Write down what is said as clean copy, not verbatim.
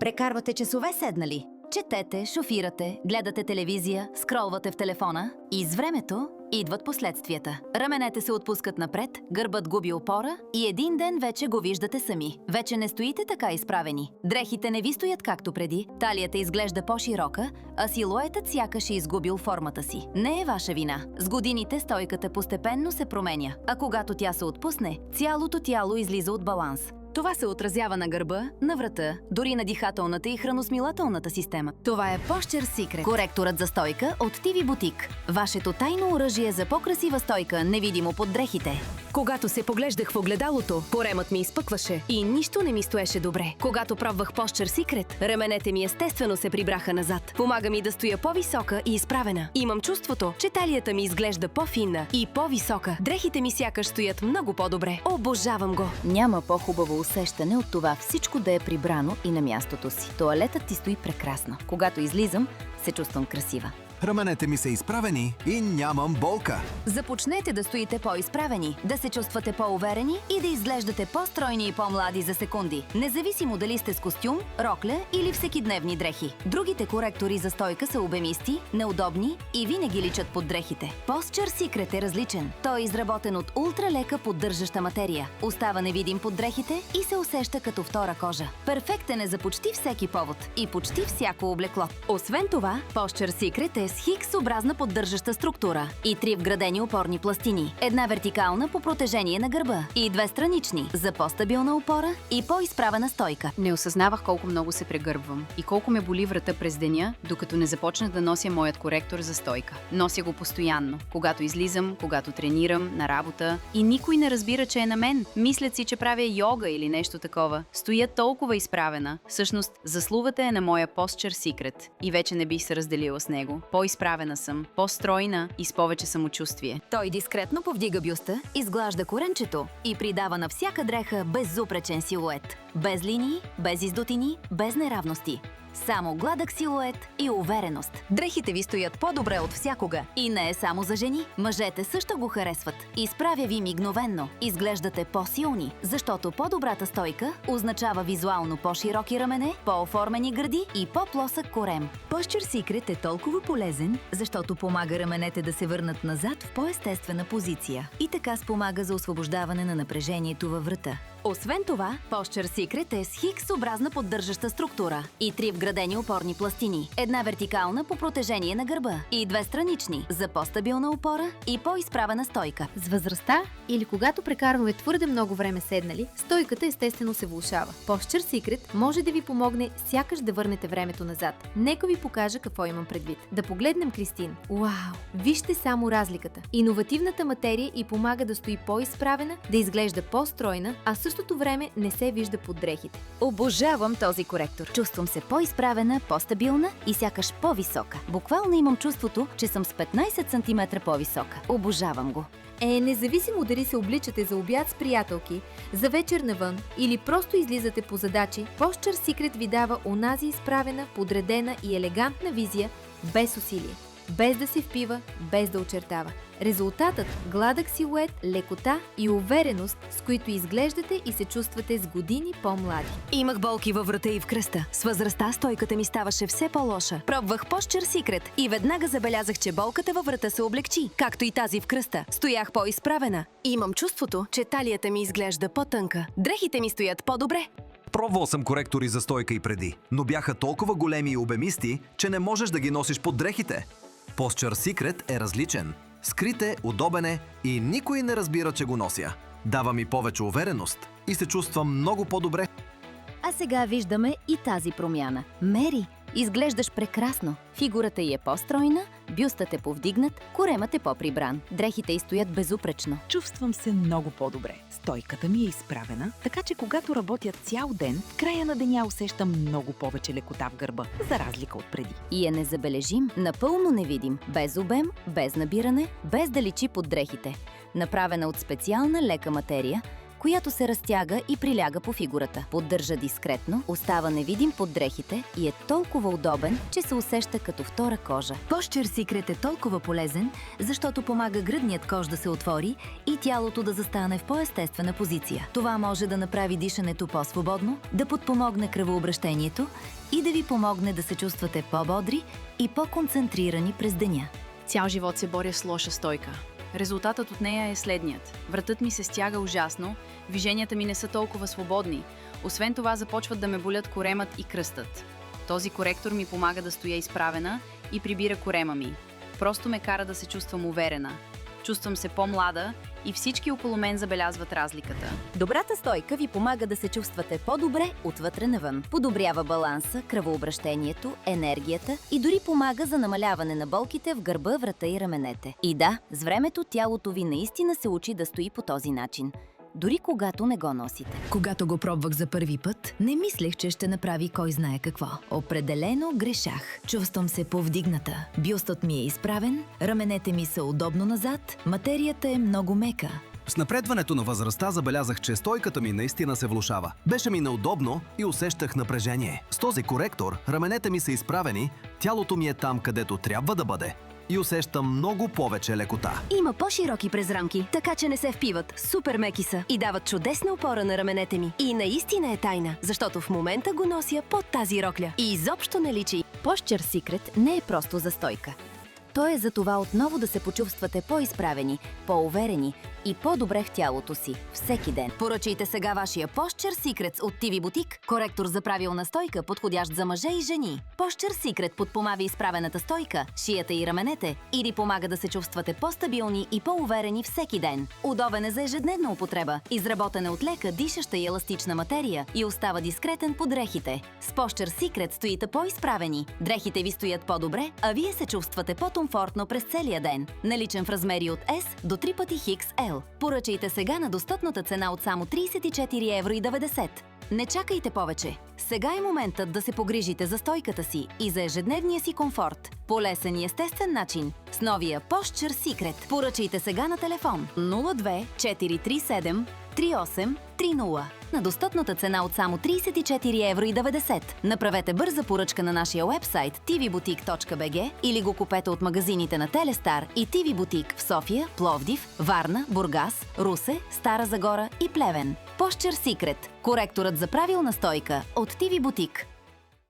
Прекарвате часове седнали. Четете, шофирате, гледате телевизия, скролвате в телефона и с времето идват последствията. Раменете се отпускат напред, гърбът губи опора и един ден вече го виждате сами. Вече не стоите така изправени. Дрехите не ви стоят както преди, талията изглежда по-широка, а силуетът сякаш е изгубил формата си. Не е ваша вина. С годините стойката постепенно се променя, а когато тя се отпусне, цялото тяло излиза от баланс. Това се отразява на гърба, на врата, дори на дихателната и храносмилателната система. Това е Posture Secret, коректорът за стойка от TV Boutique. Вашето тайно оръжие за по-красива стойка, невидимо под дрехите. Когато се поглеждах в огледалото, поремът ми изпъкваше и нищо не ми стоеше добре. Когато пробвах Posture Secret, раменете ми естествено се прибраха назад. Помага ми да стоя по-висока и изправена. Имам чувството, че талията ми изглежда по-финна и по-висока. Дрехите ми сякаш стоят много по-добре. Обожавам го! Няма по-хубаво усещане от това всичко да е прибрано и на мястото си. Тоалетът ти стои прекрасно. Когато излизам, се чувствам красива. Раменете ми са изправени и нямам болка. Започнете да стоите по-изправени, да се чувствате по-уверени и да изглеждате по-стройни и по-млади за секунди, независимо дали сте с костюм, рокля или всекидневни дрехи. Другите коректори за стойка са обемисти, неудобни и винаги личат под дрехите. Posture Secret е различен. Той е изработен от ултралека поддържаща материя. Остава невидим под дрехите и се усеща като втора кожа. Перфектен е за почти всеки повод и почти всяко облекло. Освен това, Posture Secret е с хикс-образна поддържаща структура и 3 вградени опорни пластини. Една вертикална по протежение на гърба и 2 странични за по-стабилна опора и по-изправена стойка. Не осъзнавах колко много се прегърбвам и колко ме боли врата през деня, докато не започна да нося моят коректор за стойка. Нося го постоянно, когато излизам, когато тренирам, на работа и никой не разбира, че е на мен. Мислят си, че правя йога или нещо такова. Стоя толкова изправена. Всъщност, заслугата е на моя Posture Secret и вече не бих се разделила с него. По-изправена съм, по-стройна и с повече самочувствие. Той дискретно повдига бюста, изглажда коренчето и придава на всяка дреха безупречен силует. Без линии, без издутини, без неравности. Само гладък силует и увереност. Дрехите ви стоят по-добре от всякога. И не е само за жени. Мъжете също го харесват. Изправя ви мигновенно. Изглеждате по-силни, защото по-добрата стойка означава визуално по-широки рамене, по-оформени гърди и по-плосък корем. Posture Secret е толкова полезен, защото помага раменете да се върнат назад в по-естествена позиция. И така спомага за освобождаване на напрежението във врата. Освен това, Posture Secret е с хикс-образна поддържаща структура и 3 вградени опорни пластини. Една вертикална по протежение на гърба и 2 странични за по-стабилна опора и по-изправена стойка. С възрастта или когато прекарваме твърде много време седнали, стойката естествено се влошава. Posture Secret може да ви помогне сякаш да върнете времето назад. Нека ви покажа какво имам предвид. Да погледнем Кристин. Уау! Вижте само разликата. Иновативната материя й помага да стои по-изправена, да изглежда по-стройна, а в същото време не се вижда под дрехите. Обожавам този коректор. Чувствам се по-изправена, по-стабилна и сякаш по-висока. Буквално имам чувството, че съм с 15 см по-висока. Обожавам го. Независимо дали се обличате за обяд с приятелки, за вечер навън или просто излизате по задачи, Posture Secret ви дава онази изправена, подредена и елегантна визия без усилие, без да се впива, без да очертава. Резултатът – гладък силует, лекота и увереност, с които изглеждате и се чувствате с години по-млади. Имах болки във врата и в кръста. С възрастта стойката ми ставаше все по-лоша. Пробвах Posture Secret и веднага забелязах, че болката във врата се облегчи, както и тази в кръста. Стоях по-изправена. Имам чувството, че талията ми изглежда по-тънка. Дрехите ми стоят по-добре. Пробвал съм коректори за стойка и преди, но бяха толкова големи и обемисти, че не можеш да ги носиш под дрехите. Posture Secret е различен. Скрит е, удобен е и никой не разбира, че го нося. Дава ми повече увереност и се чувствам много по-добре. А сега виждаме и тази промяна. Мери, изглеждаш прекрасно. Фигурата й е по-стройна, бюстът е повдигнат, коремът е по-прибран. Дрехите й стоят безупречно. Чувствам се много по-добре. Стойката ми е изправена, така че когато работя цял ден, в края на деня усещам много повече лекота в гърба, за разлика от преди. И е незабележим, напълно невидим, без обем, без набиране, без да личи под дрехите. Направена от специална лека материя, която се разтяга и приляга по фигурата. Поддържа дискретно, остава невидим под дрехите и е толкова удобен, че се усеща като втора кожа. Posture Secret е толкова полезен, защото помага гръдният кош да се отвори и тялото да застане в по-естествена позиция. Това може да направи дишането по-свободно, да подпомогне кръвообращението и да ви помогне да се чувствате по-бодри и по-концентрирани през деня. Цял живот се боря с лоша стойка. Резултатът от нея е следният. Вратът ми се стяга ужасно, движенията ми не са толкова свободни. Освен това започват да ме болят коремът и кръстът. Този коректор ми помага да стоя изправена и прибира корема ми. Просто ме кара да се чувствам уверена. Чувствам се по-млада и всички около мен забелязват разликата. Добрата стойка ви помага да се чувствате по-добре отвътре навън. Подобрява баланса, кръвообращението, енергията и дори помага за намаляване на болките в гърба, врата и раменете. И да, с времето тялото ви наистина се учи да стои по този начин. Дори когато не го носите. Когато го пробвах за първи път, не мислех, че ще направи кой знае какво. Определено грешах. Чувствам се повдигната. Бюстът ми е изправен, раменете ми са удобно назад, материята е много мека. С напредването на възрастта забелязах, че стойката ми наистина се влошава. Беше ми неудобно и усещах напрежение. С този коректор раменете ми са изправени, тялото ми е там, където трябва да бъде. И усещам много повече лекота. Има по-широки презрамки, така че не се впиват. Супер меки са и дават чудесна опора на раменете ми. И наистина е тайна, защото в момента го нося под тази рокля. И изобщо не личи. Posture Secret не е просто за стойка. То е за това отново да се почувствате по-изправени, по-уверени и по-добре в тялото си всеки ден. Поръчайте сега вашия Posture Secret от TV Boutique, коректор за правилна стойка, подходящ за мъже и жени. Posture Secret подпомага изправената стойка, шията и раменете или помага да се чувствате по-стабилни и по-уверени всеки ден. Удобен е за ежедневна употреба, изработен е от лека, дишаща и еластична материя и остава дискретен под дрехите. С Posture Secret стоите по-изправени, дрехите ви стоят по-добре, а вие се чувствате по-комфортно през целия ден. Наличен в размери от S до 3 пъти XL. Поръчайте сега на достъпната цена от само 34,90 €. Не чакайте повече. Сега е моментът да се погрижите за стойката си и за ежедневния си комфорт. По лесен и естествен начин. С новия Posture Secret. Поръчайте сега на телефон 02 437 3830 на достъпната цена от само 34,90 €. Направете бърза поръчка на нашия уебсайт tvboutique.bg или го купете от магазините на Телестар и TV Boutique в София, Пловдив, Варна, Бургас, Русе, Стара Загора и Плевен. Posture Secret – коректорът за правилна стойка от TV Boutique.